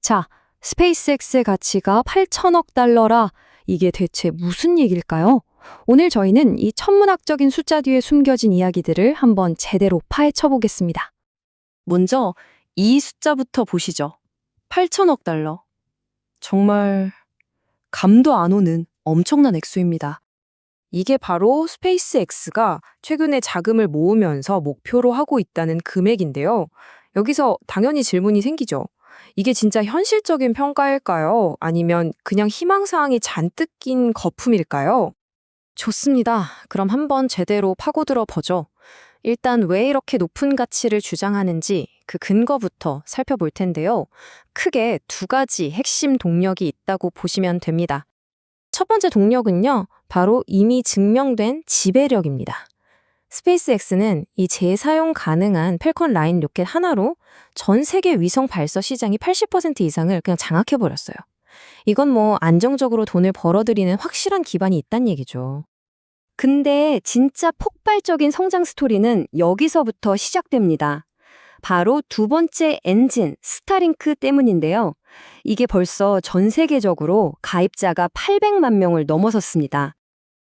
자, 스페이스X의 가치가 8천억 달러라. 이게 대체 무슨 얘기일까요? 오늘 저희는 이 천문학적인 숫자 뒤에 숨겨진 이야기들을 한번 제대로 파헤쳐 보겠습니다. 먼저 이 숫자부터 보시죠. 8천억 달러. 정말 감도 안 오는 엄청난 액수입니다. 이게 바로 스페이스X가 최근에 자금을 모으면서 목표로 하고 있다는 금액인데요. 여기서 당연히 질문이 생기죠. 이게 진짜 현실적인 평가일까요? 아니면 그냥 희망사항이 잔뜩 낀 거품일까요? 좋습니다. 그럼 한번 제대로 파고들어 보죠. 일단 왜 이렇게 높은 가치를 주장하는지 그 근거부터 살펴볼 텐데요. 크게 두 가지 핵심 동력이 있다고 보시면 됩니다. 첫 번째 동력은요, 바로 이미 증명된 지배력입니다. 스페이스X는 이 재사용 가능한 펠컨 9 로켓 하나로 전 세계 위성 발사 시장이 80% 이상을 그냥 장악해버렸어요. 이건 뭐 안정적으로 돈을 벌어들이는 확실한 기반이 있다는 얘기죠. 근데 진짜 폭발적인 성장 스토리는 여기서부터 시작됩니다. 바로 두 번째 엔진, 스타링크 때문인데요. 이게 벌써 전 세계적으로 가입자가 800만 명을 넘어섰습니다.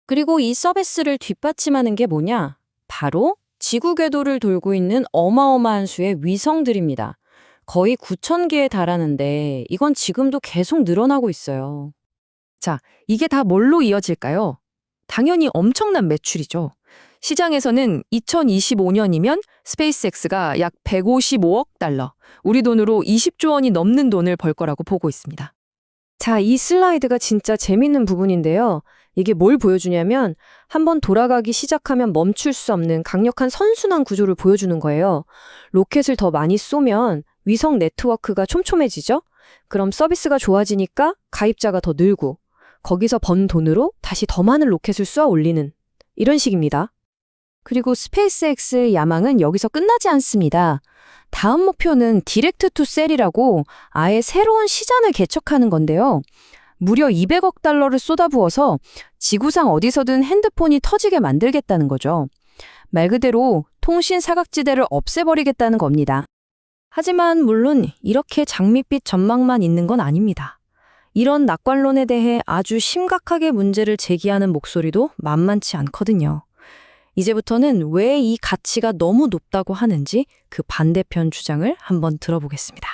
그리고 이 서비스를 뒷받침하는 게 뭐냐? 바로 지구 궤도를 돌고 있는 어마어마한 수의 위성들입니다. 거의 9,000개에 달하는데 이건 지금도 계속 늘어나고 있어요. 자, 이게 다 뭘로 이어질까요? 당연히 엄청난 매출이죠. 시장에서는 2025년이면 스페이스X가 약 155억 달러, 우리 돈으로 20조 원이 넘는 돈을 벌 거라고 보고 있습니다. 자, 이 슬라이드가 진짜 재밌는 부분인데요. 이게 뭘 보여주냐면 한번 돌아가기 시작하면 멈출 수 없는 강력한 선순환 구조를 보여주는 거예요. 로켓을 더 많이 쏘면 위성 네트워크가 촘촘해지죠? 그럼 서비스가 좋아지니까 가입자가 더 늘고 거기서 번 돈으로 다시 더 많은 로켓을 쏘아 올리는 이런 식입니다. 그리고 스페이스X의 야망은 여기서 끝나지 않습니다. 다음 목표는 디렉트 투 셀이라고 아예 새로운 시장을 개척하는 건데요. 무려 200억 달러를 쏟아부어서 지구상 어디서든 핸드폰이 터지게 만들겠다는 거죠. 말 그대로 통신 사각지대를 없애버리겠다는 겁니다. 하지만 물론 이렇게 장밋빛 전망만 있는 건 아닙니다. 이런 낙관론에 대해 아주 심각하게 문제를 제기하는 목소리도 만만치 않거든요. 이제부터는 왜 이 가치가 너무 높다고 하는지 그 반대편 주장을 한번 들어보겠습니다.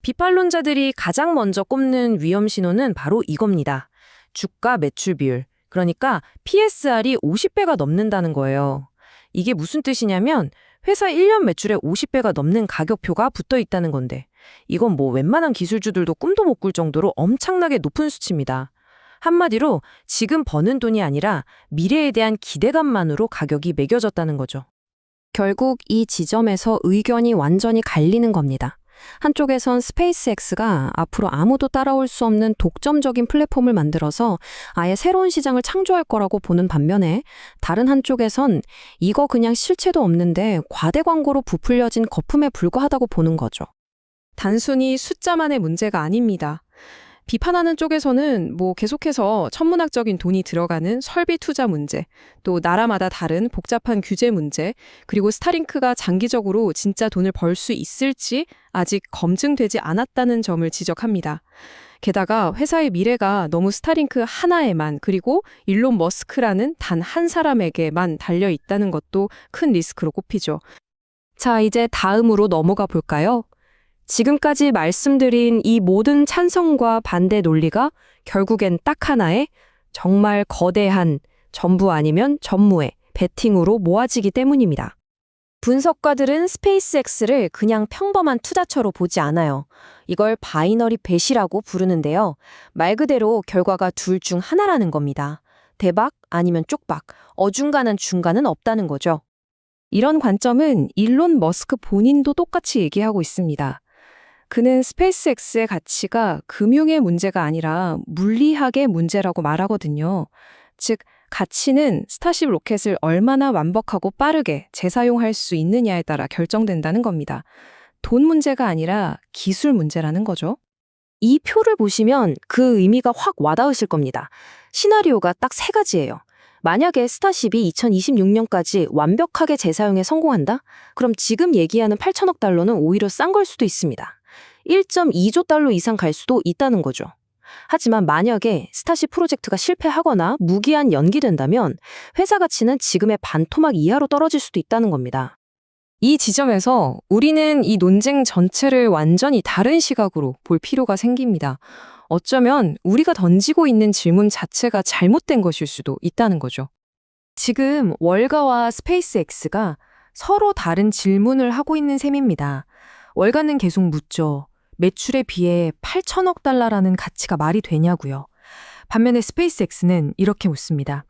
비판론자들이 가장 먼저 꼽는 위험 신호는 바로 이겁니다. 주가 매출 비율, 그러니까 PSR이 50배가 넘는다는 거예요. 이게 무슨 뜻이냐면 회사 1년 매출의 50배가 넘는 가격표가 붙어 있다는 건데 이건 뭐 웬만한 기술주들도 꿈도 못 꿀 정도로 엄청나게 높은 수치입니다. 한마디로 지금 버는 돈이 아니라 미래에 대한 기대감만으로 가격이 매겨졌다는 거죠. 결국 이 지점에서 의견이 완전히 갈리는 겁니다. 한쪽에선 스페이스X가 앞으로 아무도 따라올 수 없는 독점적인 플랫폼을 만들어서 아예 새로운 시장을 창조할 거라고 보는 반면에 다른 한쪽에선 이거 그냥 실체도 없는데 과대 광고로 부풀려진 거품에 불과하다고 보는 거죠. 단순히 숫자만의 문제가 아닙니다. 비판하는 쪽에서는 계속해서 천문학적인 돈이 들어가는 설비 투자 문제, 또 나라마다 다른 복잡한 규제 문제, 그리고 스타링크가 장기적으로 진짜 돈을 벌 수 있을지 아직 검증되지 않았다는 점을 지적합니다. 게다가 회사의 미래가 너무 스타링크 하나에만 그리고 일론 머스크라는 단 한 사람에게만 달려 있다는 것도 큰 리스크로 꼽히죠. 자, 이제 다음으로 넘어가 볼까요? 지금까지 말씀드린 이 모든 찬성과 반대 논리가 결국엔 딱 하나의 정말 거대한 전부 아니면 전무의 베팅으로 모아지기 때문입니다. 분석가들은 스페이스X를 그냥 평범한 투자처로 보지 않아요. 이걸 바이너리 벳이라고 부르는데요. 말 그대로 결과가 둘 중 하나라는 겁니다. 대박 아니면 쪽박, 어중간한 중간은 없다는 거죠. 이런 관점은 일론 머스크 본인도 똑같이 얘기하고 있습니다. 그는 스페이스X의 가치가 금융의 문제가 아니라 물리학의 문제라고 말하거든요. 즉, 가치는 스타쉽 로켓을 얼마나 완벽하고 빠르게 재사용할 수 있느냐에 따라 결정된다는 겁니다. 돈 문제가 아니라 기술 문제라는 거죠. 이 표를 보시면 그 의미가 확 와닿으실 겁니다. 시나리오가 딱 세 가지예요. 만약에 스타쉽이 2026년까지 완벽하게 재사용에 성공한다? 그럼 지금 얘기하는 8천억 달러는 오히려 싼 걸 수도 있습니다. 1.2조 달러 이상 갈 수도 있다는 거죠. 하지만 만약에 스타쉽 프로젝트가 실패하거나 무기한 연기된다면 회사 가치는 지금의 반토막 이하로 떨어질 수도 있다는 겁니다. 이 지점에서 우리는 이 논쟁 전체를 완전히 다른 시각으로 볼 필요가 생깁니다. 어쩌면 우리가 던지고 있는 질문 자체가 잘못된 것일 수도 있다는 거죠. 지금 월가와 스페이스X가 서로 다른 질문을 하고 있는 셈입니다. 월가는 계속 묻죠. 매출에 비해 8천억 달러라는 가치가 말이 되냐고요. 반면에 스페이스X는 이렇게 묻습니다.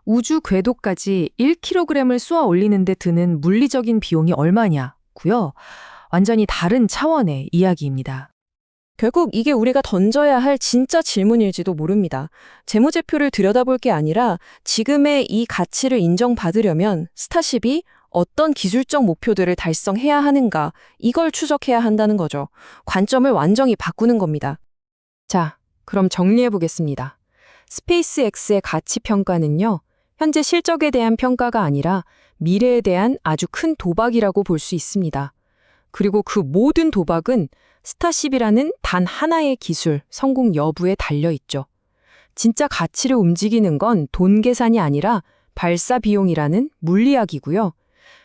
우주 궤도까지 1kg을 쏘아 올리는데 드는 물리적인 비용이 얼마냐고요. 완전히 다른 차원의 이야기입니다. 결국 이게 우리가 던져야 할 진짜 질문일지도 모릅니다. 재무제표를 들여다볼 게 아니라 지금의 이 가치를 인정받으려면 스타쉽이 어떤 기술적 목표들을 달성해야 하는가, 이걸 추적해야 한다는 거죠. 관점을 완전히 바꾸는 겁니다. 자, 그럼 정리해 보겠습니다. 스페이스X의 가치 평가는요, 현재 실적에 대한 평가가 아니라 미래에 대한 아주 큰 도박이라고 볼 수 있습니다. 그리고 그 모든 도박은 스타쉽이라는 단 하나의 기술, 성공 여부에 달려 있죠. 진짜 가치를 움직이는 건 돈 계산이 아니라 발사 비용이라는 물리학이고요.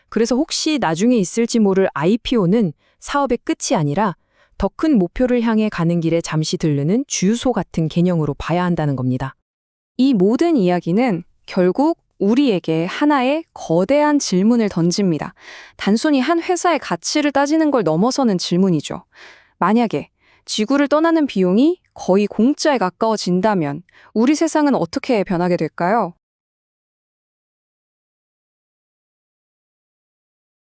그래서 혹시 나중에 있을지 모를 IPO는 사업의 끝이 아니라 더 큰 목표를 향해 가는 길에 잠시 들르는 주유소 같은 개념으로 봐야 한다는 겁니다. 이 모든 이야기는 결국 우리에게 하나의 거대한 질문을 던집니다. 단순히 한 회사의 가치를 따지는 걸 넘어서는 질문이죠. 만약에 지구를 떠나는 비용이 거의 공짜에 가까워진다면 우리 세상은 어떻게 변하게 될까요?